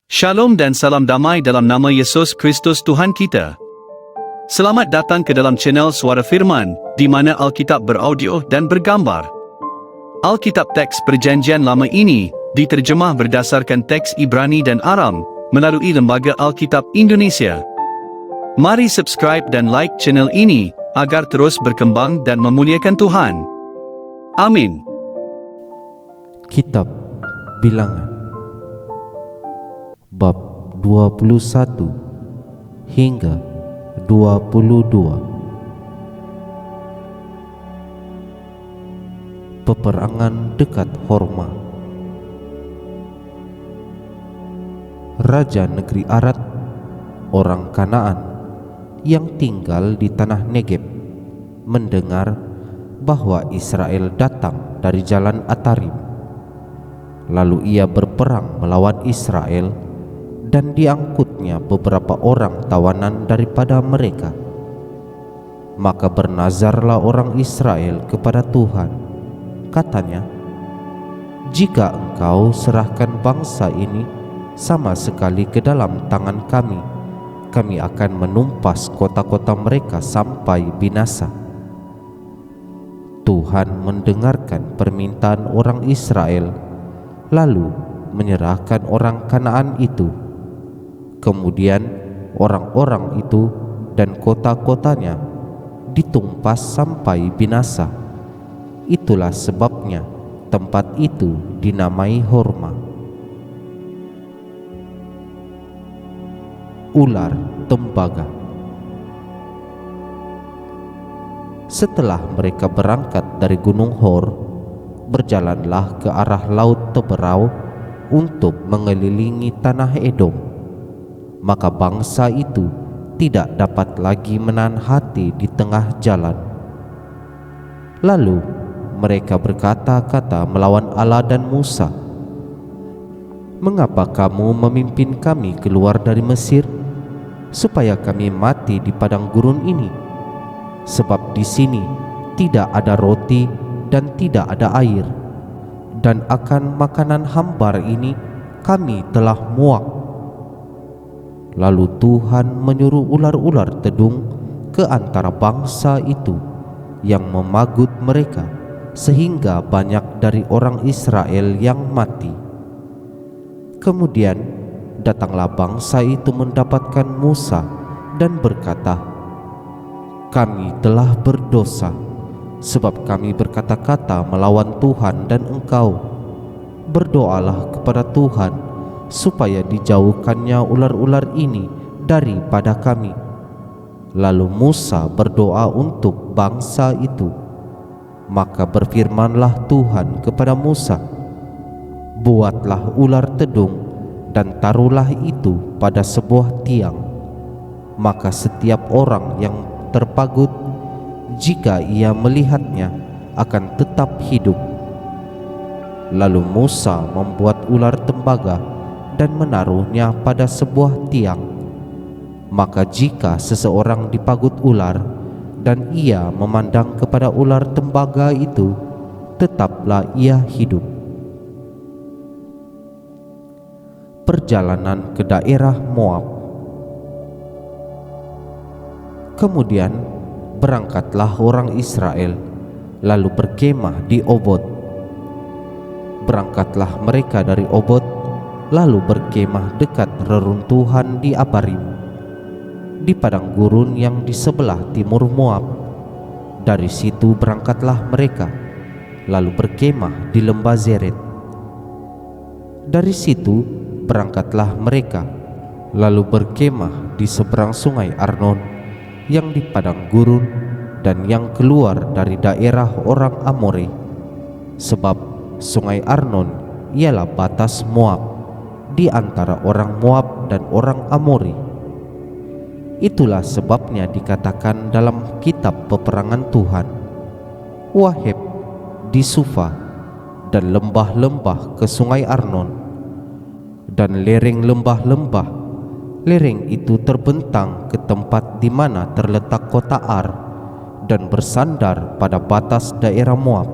Shalom dan salam damai dalam nama Yesus Kristus Tuhan kita. Selamat datang ke dalam channel Suara Firman, di mana Alkitab beraudio dan bergambar. Alkitab teks Perjanjian Lama ini diterjemah berdasarkan teks Ibrani dan Aram melalui Lembaga Alkitab Indonesia. Mari subscribe dan like channel ini agar terus berkembang dan memuliakan Tuhan. Amin. Kitab Bilangan bab 21 hingga 22. Peperangan dekat Horma. Raja negeri Arad, orang Kanaan yang tinggal di tanah Negeb, mendengar bahwa Israel datang dari jalan Atarim. Lalu ia berperang melawan Israel, dan diangkutnya beberapa orang tawanan daripada mereka. Maka bernazarlah orang Israel kepada Tuhan. Katanya, "Jika engkau serahkan bangsa ini sama sekali ke dalam tangan kami, kami akan menumpas kota-kota mereka sampai binasa." Tuhan mendengarkan permintaan orang Israel, lalu menyerahkan orang Kanaan itu. Kemudian orang-orang itu dan kota-kotanya ditumpas sampai binasa. Itulah sebabnya tempat itu dinamai Horma. Ular tembaga. Setelah mereka berangkat dari Gunung Hor, berjalanlah ke arah Laut Teberau untuk mengelilingi tanah Edom. Maka bangsa itu tidak dapat lagi menahan hati di tengah jalan. Lalu mereka berkata-kata melawan Allah dan Musa, "Mengapa kamu memimpin kami keluar dari Mesir, supaya kami mati di padang gurun ini? Sebab di sini tidak ada roti dan tidak ada air, dan akan makanan hambar ini kami telah muak." Lalu Tuhan menyuruh ular-ular tedung ke antara bangsa itu yang memagut mereka, sehingga banyak dari orang Israel yang mati. Kemudian datanglah bangsa itu mendapatkan Musa dan berkata, "Kami telah berdosa, sebab kami berkata-kata melawan Tuhan dan engkau. Berdoalah kepada Tuhan supaya dijauhkannya ular-ular ini daripada kami." Lalu Musa berdoa untuk bangsa itu. Maka berfirmanlah Tuhan kepada Musa, "Buatlah ular tedung dan taruhlah itu pada sebuah tiang. Maka setiap orang yang terpagut, jika ia melihatnya, akan tetap hidup." Lalu Musa membuat ular tembaga dan menaruhnya pada sebuah tiang. Maka jika seseorang dipagut ular dan ia memandang kepada ular tembaga itu, tetaplah ia hidup. Perjalanan ke daerah Moab. Kemudian berangkatlah orang Israel, lalu berkemah di Obot. Berangkatlah mereka dari Obot, lalu berkemah dekat reruntuhan di Abarim, di padang gurun yang di sebelah timur Moab. Dari situ berangkatlah mereka, lalu berkemah di lembah Zeret. Dari situ berangkatlah mereka, lalu berkemah di seberang sungai Arnon yang di padang gurun dan yang keluar dari daerah orang Amore, sebab sungai Arnon ialah batas Moab di antara orang Moab dan orang Amori. Itulah sebabnya dikatakan dalam kitab peperangan Tuhan, "Waheb di Sufa dan lembah-lembah ke sungai Arnon, dan lereng lembah-lembah. Lereng itu terbentang ke tempat di mana terletak kota Ar dan bersandar pada batas daerah Moab.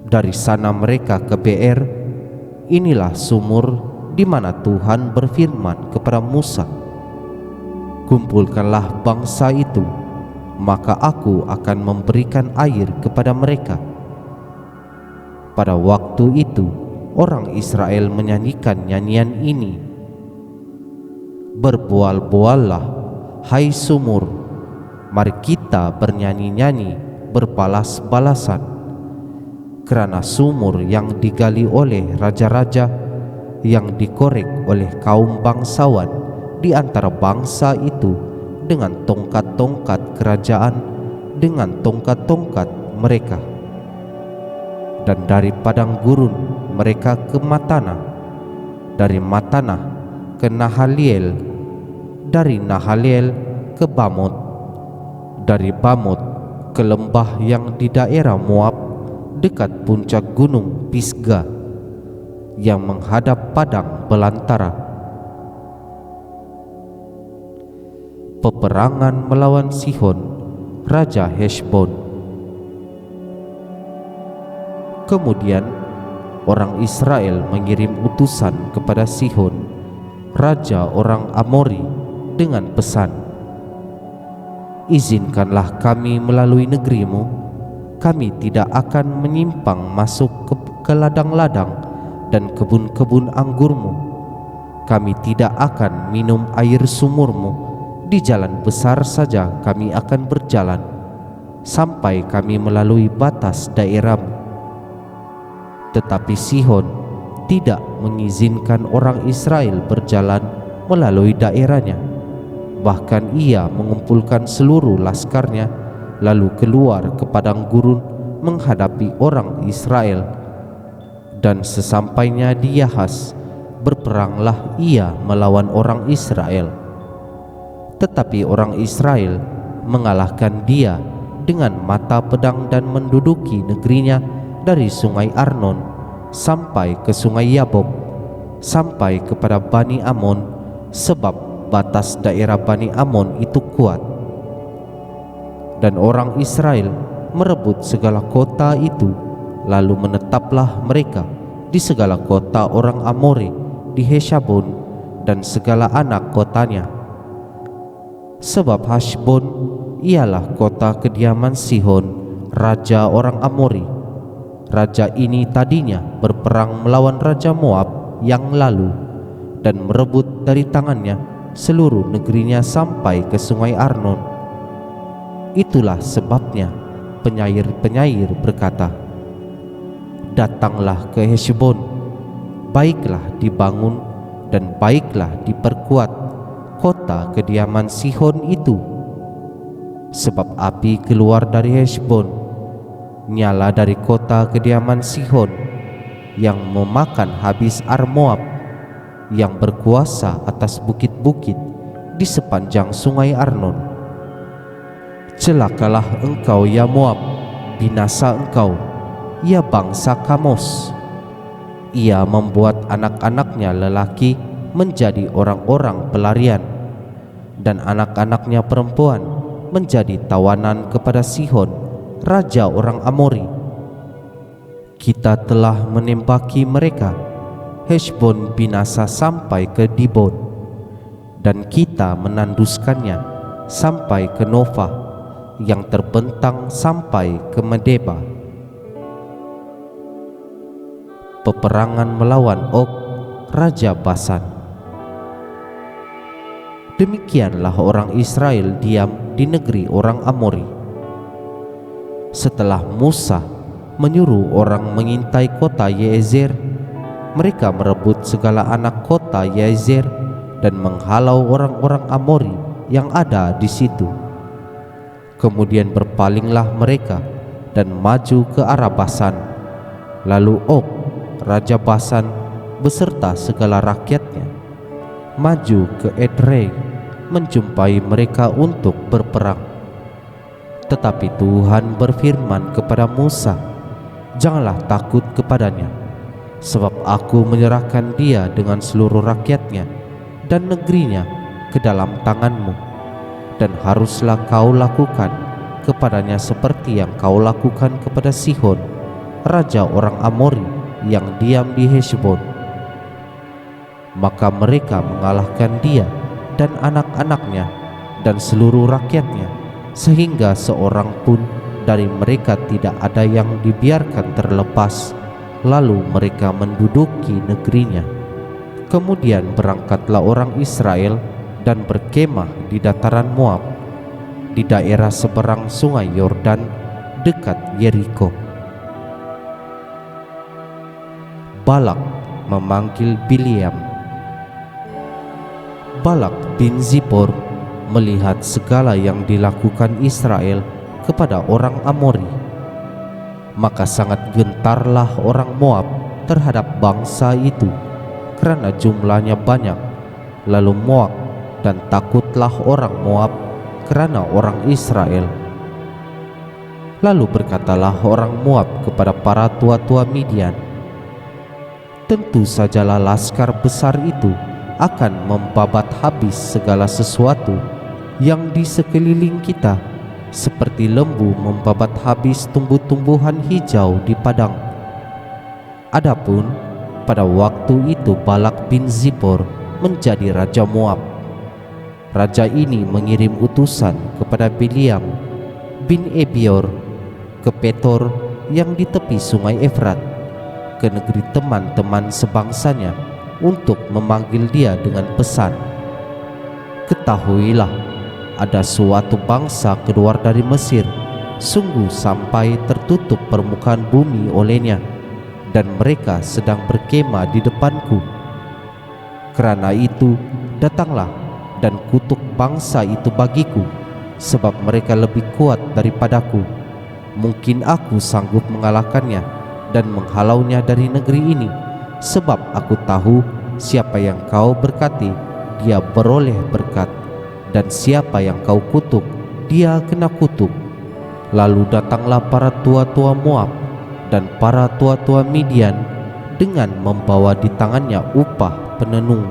Dari sana mereka ke Beer. Inilah sumur di mana Tuhan berfirman kepada Musa, "Kumpulkanlah bangsa itu, maka aku akan memberikan air kepada mereka." Pada waktu itu, orang Israel menyanyikan nyanyian ini, "Berbual-buallah, hai sumur, mari kita bernyanyi-nyanyi, berbalas-balasan. Kerana sumur yang digali oleh raja-raja, yang dikorek oleh kaum bangsawan di antara bangsa itu dengan tongkat-tongkat kerajaan, dengan tongkat-tongkat mereka. Dan dari padang gurun mereka ke Matana, dari Matana ke Nahaliel, dari Nahaliel ke Bamot, dari Bamot ke lembah yang di daerah Moab dekat puncak gunung Pisga yang menghadap padang belantara." Peperangan melawan Sihon, Raja Heshbon. Kemudian orang Israel mengirim utusan kepada Sihon, raja orang Amori, dengan pesan, "Izinkanlah kami melalui negerimu. Kami tidak akan menyimpang masuk ke ladang-ladang dan kebun-kebun anggurmu. Kami tidak akan minum air sumurmu. Di jalan besar saja kami akan berjalan, sampai kami melalui batas daerahmu." Tetapi Sihon tidak mengizinkan orang Israel berjalan melalui daerahnya. Bahkan ia mengumpulkan seluruh laskarnya, lalu keluar ke padang gurun menghadapi orang Israel. Dan sesampainya di Yahas, berperanglah ia melawan orang Israel. Tetapi orang Israel mengalahkan dia dengan mata pedang dan menduduki negerinya dari sungai Arnon sampai ke sungai Yabok, sampai kepada Bani Amon, sebab batas daerah Bani Amon itu kuat. Dan orang Israel merebut segala kota itu, lalu menetaplah mereka di segala kota orang Amori, di Heshabon dan segala anak kotanya. Sebab Heshbon ialah kota kediaman Sihon, raja orang Amori. Raja ini tadinya berperang melawan raja Moab yang lalu dan merebut dari tangannya seluruh negerinya sampai ke sungai Arnon. Itulah sebabnya penyair-penyair berkata, "Datanglah ke Heshbon, baiklah dibangun dan baiklah diperkuat kota kediaman Sihon itu. Sebab api keluar dari Heshbon, nyala dari kota kediaman Sihon, yang memakan habis Ar-Moab, yang berkuasa atas bukit-bukit di sepanjang sungai Arnon. Celakalah engkau ya Moab, binasa engkau ya bangsa Kamos. Ia membuat anak-anaknya lelaki menjadi orang-orang pelarian, dan anak-anaknya perempuan menjadi tawanan kepada Sihon, raja orang Amori. Kita telah menembaki mereka. Heshbon binasa sampai ke Dibon, dan kita menanduskannya sampai ke Nova, yang terbentang sampai ke Medeba." Peperangan melawan Og, raja Basan. Demikianlah orang Israel diam di negeri orang Amori. Setelah Musa menyuruh orang mengintai kota Yezer, mereka merebut segala anak kota Yezer dan menghalau orang-orang Amori yang ada di situ. Kemudian berpalinglah mereka dan maju ke arah Basan. Lalu Og, raja Basan, beserta segala rakyatnya maju ke Edrei menjumpai mereka untuk berperang. Tetapi Tuhan berfirman kepada Musa, "Janganlah takut kepadanya, sebab aku menyerahkan dia dengan seluruh rakyatnya dan negerinya ke dalam tanganmu, dan haruslah kau lakukan kepadanya seperti yang kau lakukan kepada Sihon, raja orang Amori yang diam di Heshbon." maka mereka mengalahkan dia dan anak-anaknya dan seluruh rakyatnya, sehingga seorang pun dari mereka tidak ada yang dibiarkan terlepas. Lalu mereka menduduki negerinya. Kemudian berangkatlah orang Israel dan berkemah di dataran Moab, di daerah seberang sungai Yordan dekat Yeriko. Balak memanggil Bileam. Balak bin Zippor melihat segala yang dilakukan Israel kepada orang Amori, maka sangat gentarlah orang Moab terhadap bangsa itu karena jumlahnya banyak. Lalu Moab dan takutlah orang Moab karena orang Israel. Lalu berkatalah orang Moab kepada para tua-tua Midian, tentu sajalah laskar besar itu akan membabat habis segala sesuatu yang di sekeliling kita, seperti lembu membabat habis tumbuh-tumbuhan hijau di padang. Adapun pada waktu itu Balak bin Zippor menjadi raja Moab. Raja ini mengirim utusan kepada Bileam bin Ebior ke Petor yang di tepi sungai Efrat, ke negeri teman-teman sebangsanya, untuk memanggil dia dengan pesan, ketahuilah, ada suatu bangsa keluar dari Mesir, sungguh sampai tertutup permukaan bumi olehnya, dan mereka sedang berkemah di depanku. Karena itu datanglah dan kutuk bangsa itu bagiku, sebab mereka lebih kuat daripadaku. Mungkin aku sanggup mengalahkannya dan menghalaunya dari negeri ini, sebab aku tahu siapa yang kau berkati, dia beroleh berkat, dan siapa yang kau kutuk, dia kena kutuk. Lalu datanglah para tua-tua Moab dan para tua-tua Midian dengan membawa di tangannya upah penenung.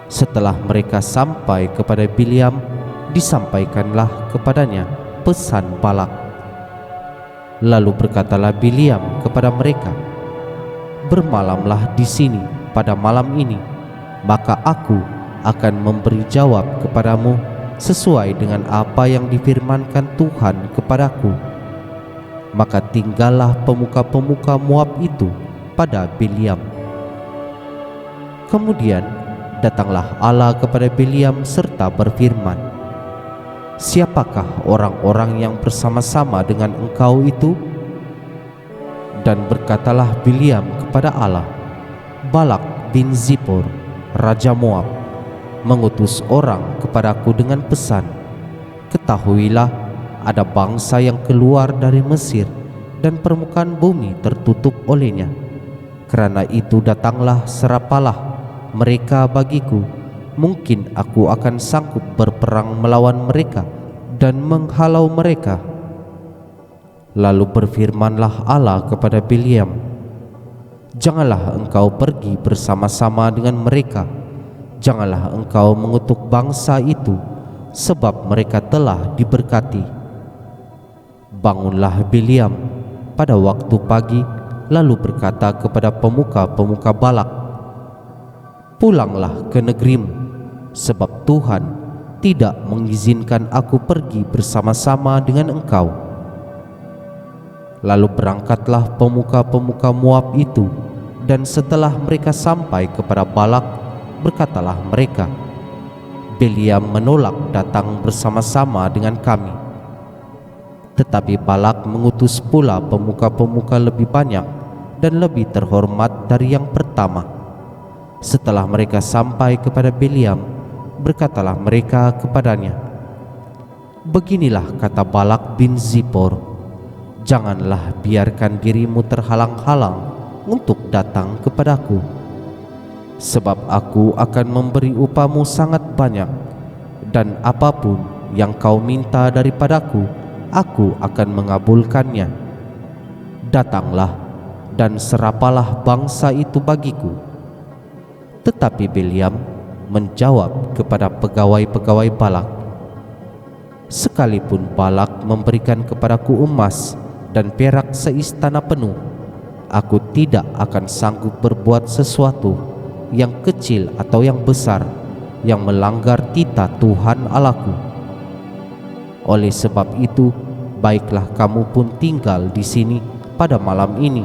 Setelah mereka sampai kepada Bileam, disampaikanlah kepadanya pesan Balak. Lalu berkatalah Bileam kepada mereka, bermalamlah di sini pada malam ini, maka aku akan memberi jawab kepadamu sesuai dengan apa yang difirmankan Tuhan kepadaku. Maka tinggallah pemuka-pemuka Moab itu pada Bileam. Kemudian datanglah Allah kepada Bileam serta berfirman, siapakah orang-orang yang bersama-sama dengan engkau itu? Dan berkatalah Bileam kepada Allah, Balak bin Zippor, raja Moab, mengutus orang kepadaku dengan pesan, ketahuilah, ada bangsa yang keluar dari Mesir dan permukaan bumi tertutup olehnya. Karena itu datanglah, serapalah mereka bagiku, mungkin aku akan sanggup berperang melawan mereka dan menghalau mereka. Lalu berfirmanlah Allah kepada Bileam, janganlah engkau pergi bersama-sama dengan mereka, janganlah engkau mengutuk bangsa itu, sebab mereka telah diberkati. Bangunlah Bileam pada waktu pagi, lalu berkata kepada pemuka-pemuka Balak, pulanglah ke negerimu, sebab Tuhan tidak mengizinkan aku pergi bersama-sama dengan engkau. Lalu berangkatlah pemuka-pemuka Moab itu, dan setelah mereka sampai kepada Balak, berkatalah mereka, Bileam menolak datang bersama-sama dengan kami. Tetapi Balak mengutus pula pemuka-pemuka lebih banyak dan lebih terhormat dari yang pertama. Setelah mereka sampai kepada Bileam, berkatalah mereka kepadanya, beginilah kata Balak bin Zippor, janganlah biarkan dirimu terhalang-halang untuk datang kepadaku, sebab aku akan memberi upahmu sangat banyak, dan apapun yang kau minta daripadaku, aku akan mengabulkannya. Datanglah dan serapalah bangsa itu bagiku. Tetapi Bileam menjawab kepada pegawai-pegawai Balak, sekalipun Balak memberikan kepadaku emas dan perak seistana penuh, aku tidak akan sanggup berbuat sesuatu yang kecil atau yang besar, yang melanggar titah Tuhan Allahku. Oleh sebab itu, baiklah kamu pun tinggal di sini pada malam ini,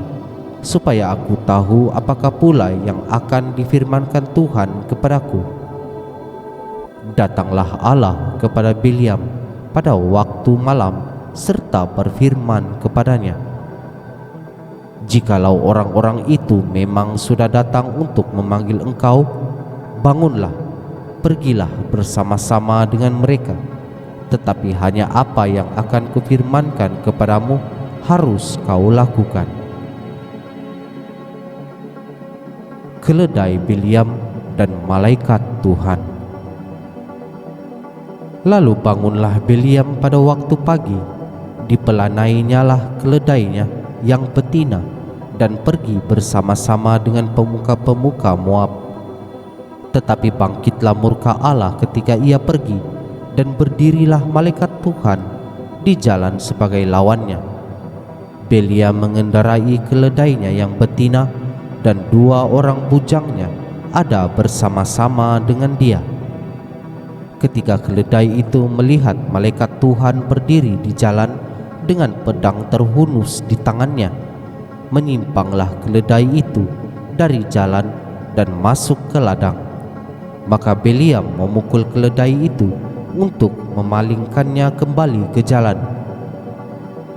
supaya aku tahu apakah pula yang akan difirmankan Tuhan kepadaku. Datanglah Allah kepada Bileam pada waktu malam serta berfirman kepadanya, "Jikalau orang-orang itu memang sudah datang untuk memanggil engkau, bangunlah, pergilah bersama-sama dengan mereka. Tetapi hanya apa yang akan kufirmankan kepadamu harus kau lakukan." Keledai Bileam dan malaikat Tuhan. Lalu bangunlah Bileam pada waktu pagi, dipelanainya keledainya yang betina, dan pergi bersama-sama dengan pemuka-pemuka Moab. Tetapi bangkitlah murka Allah ketika ia pergi, dan berdirilah malaikat Tuhan di jalan sebagai lawannya. Bileam mengendarai keledainya yang betina, dan 2 orang bujangnya ada bersama-sama dengan dia. Ketika keledai itu melihat malaikat Tuhan berdiri di jalan dengan pedang terhunus di tangannya, menyimpanglah keledai itu dari jalan dan masuk ke ladang. Maka Bileam memukul keledai itu untuk memalingkannya kembali ke jalan.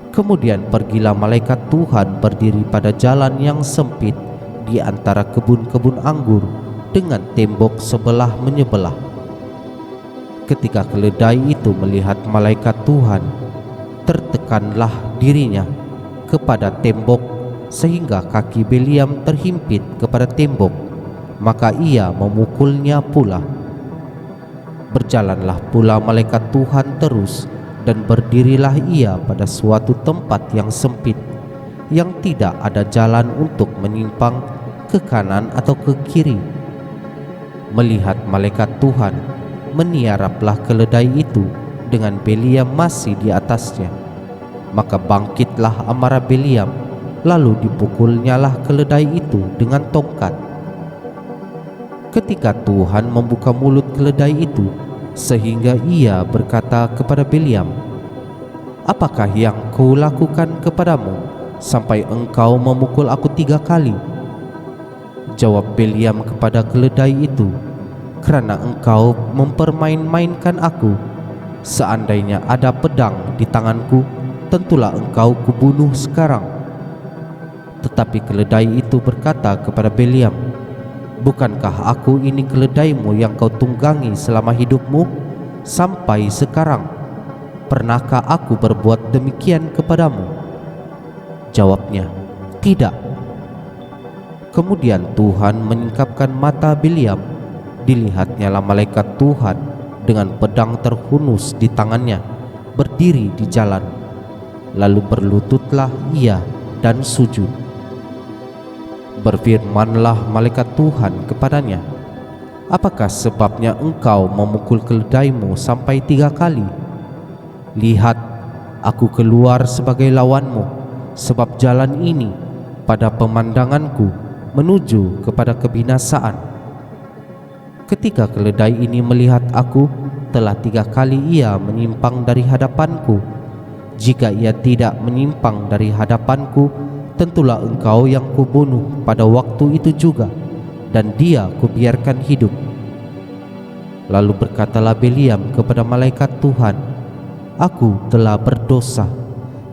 Kemudian pergilah malaikat Tuhan berdiri pada jalan yang sempit di antara kebun-kebun anggur dengan tembok sebelah menyebelah. Ketika keledai itu melihat malaikat Tuhan, tertekanlah dirinya kepada tembok sehingga kaki Bileam terhimpit kepada tembok, maka ia memukulnya pula. Berjalanlah pula malaikat Tuhan terus, dan berdirilah ia pada suatu tempat yang sempit, yang tidak ada jalan untuk menyimpang ke kanan atau ke kiri. Melihat malaikat Tuhan, meniaraplah keledai itu dengan Bileam masih di atasnya. Maka bangkitlah amarah Bileam, lalu dipukulnyalah keledai itu dengan tongkat. Ketika Tuhan membuka mulut keledai itu, sehingga ia berkata kepada Bileam, "Apakah yang kulakukan kepadamu sampai engkau memukul aku 3 kali?" Jawab Bileam kepada keledai itu, "Karena engkau mempermain-mainkan aku. Seandainya ada pedang di tanganku, tentulah engkau kubunuh sekarang." Tetapi keledai itu berkata kepada Bileam, "Bukankah aku ini keledaimu yang kau tunggangi selama hidupmu sampai sekarang? Pernahkah aku berbuat demikian kepadamu?" Jawabnya, "Tidak." Kemudian Tuhan menyingkapkan mata Bileam. Dilihatnyalah malaikat Tuhan dengan pedang terhunus di tangannya, berdiri di jalan. Lalu berlututlah ia dan sujud. Berfirmanlah malaikat Tuhan kepadanya, "Apakah sebabnya engkau memukul keledaimu sampai 3 kali? Lihat, aku keluar sebagai lawanmu, sebab jalan ini pada pemandanganku menuju kepada kebinasaan." Ketika keledai ini melihat aku, telah 3 kali ia menyimpang dari hadapanku. Jika ia tidak menyimpang dari hadapanku, tentulah engkau yang kubunuh pada waktu itu juga, dan dia kubiarkan hidup. Lalu berkatalah Bileam kepada malaikat Tuhan, "Aku telah berdosa,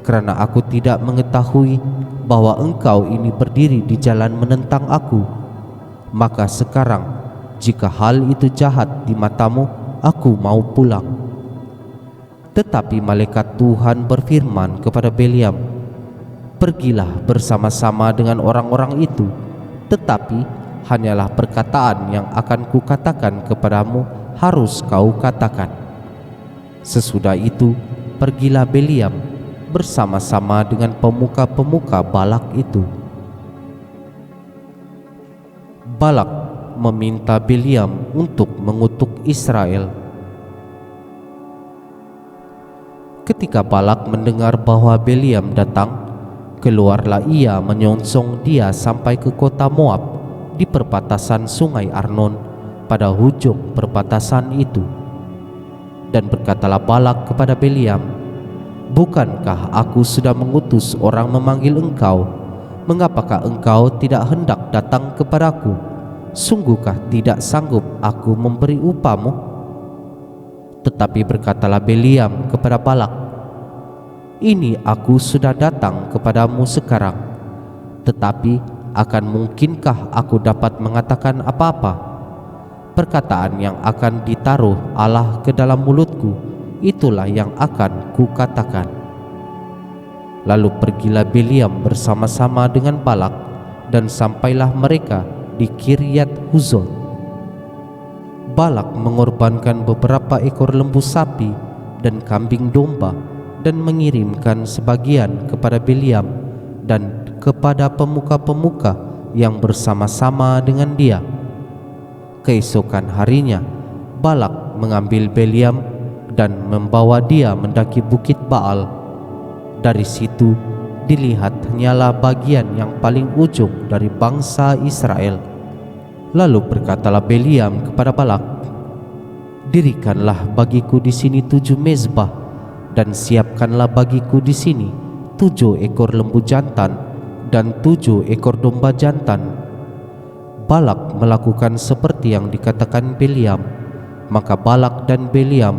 karena aku tidak mengetahui bahwa engkau ini berdiri di jalan menentang aku. Maka sekarang, jika hal itu jahat di matamu, aku mau pulang." Tetapi malaikat Tuhan berfirman kepada Bileam, "Pergilah bersama-sama dengan orang-orang itu, tetapi hanyalah perkataan yang akan kukatakan kepadamu harus kau katakan." Sesudah itu pergilah Bileam bersama-sama dengan pemuka-pemuka Balak itu. Balak meminta Bileam untuk mengutuk Israel. Ketika Balak mendengar bahwa Bileam datang, keluarlah ia menyongsong dia sampai ke kota Moab, di di perbatasan sungai Arnon pada hujung perbatasan itu. Dan berkatalah Balak kepada Beliam, "Bukankah aku sudah mengutus orang memanggil engkau? Mengapakah engkau tidak hendak datang kepadaku? Sungguhkah tidak sanggup aku memberi upahmu?" Tetapi berkatalah Beliam kepada Balak, "Ini aku sudah datang kepadamu sekarang, tetapi akan mungkinkah aku dapat mengatakan apa-apa? Perkataan yang akan ditaruh Allah ke dalam mulutku, itulah yang akan kukatakan." Lalu pergilah Beliam bersama-sama dengan Balak, dan sampailah mereka di Kiryat Huzon. Balak mengorbankan beberapa ekor lembu sapi dan kambing domba, dan mengirimkan sebagian kepada Beliam dan kepada pemuka-pemuka yang bersama-sama dengan dia. Keesokan harinya, Balak mengambil Beliam dan membawa dia mendaki bukit Baal. Dari situ dilihat hanyalah bagian yang paling ujung dari bangsa Israel. Lalu berkatalah Beliam kepada Balak, "Dirikanlah bagiku di sini 7 mezbah, dan siapkanlah bagiku di sini 7 ekor lembu jantan dan 7 ekor domba jantan." Balak melakukan seperti yang dikatakan Beliam. Maka Balak dan Beliam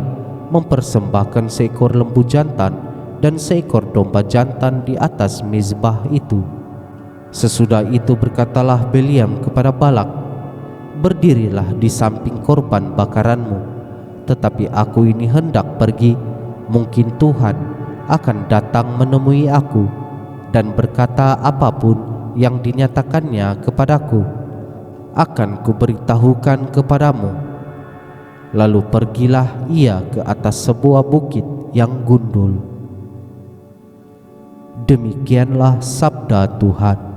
mempersembahkan seekor lembu jantan dan seekor domba jantan di atas mezbah itu. Sesudah itu berkatalah Beliam kepada Balak, "Berdirilah di samping korban bakaranmu, tetapi aku ini hendak pergi. Mungkin Tuhan akan datang menemui aku dan berkata apapun yang dinyatakannya kepadaku, akan kuberitahukan kepadamu." Lalu pergilah ia ke atas sebuah bukit yang gundul. Demikianlah sabda Tuhan.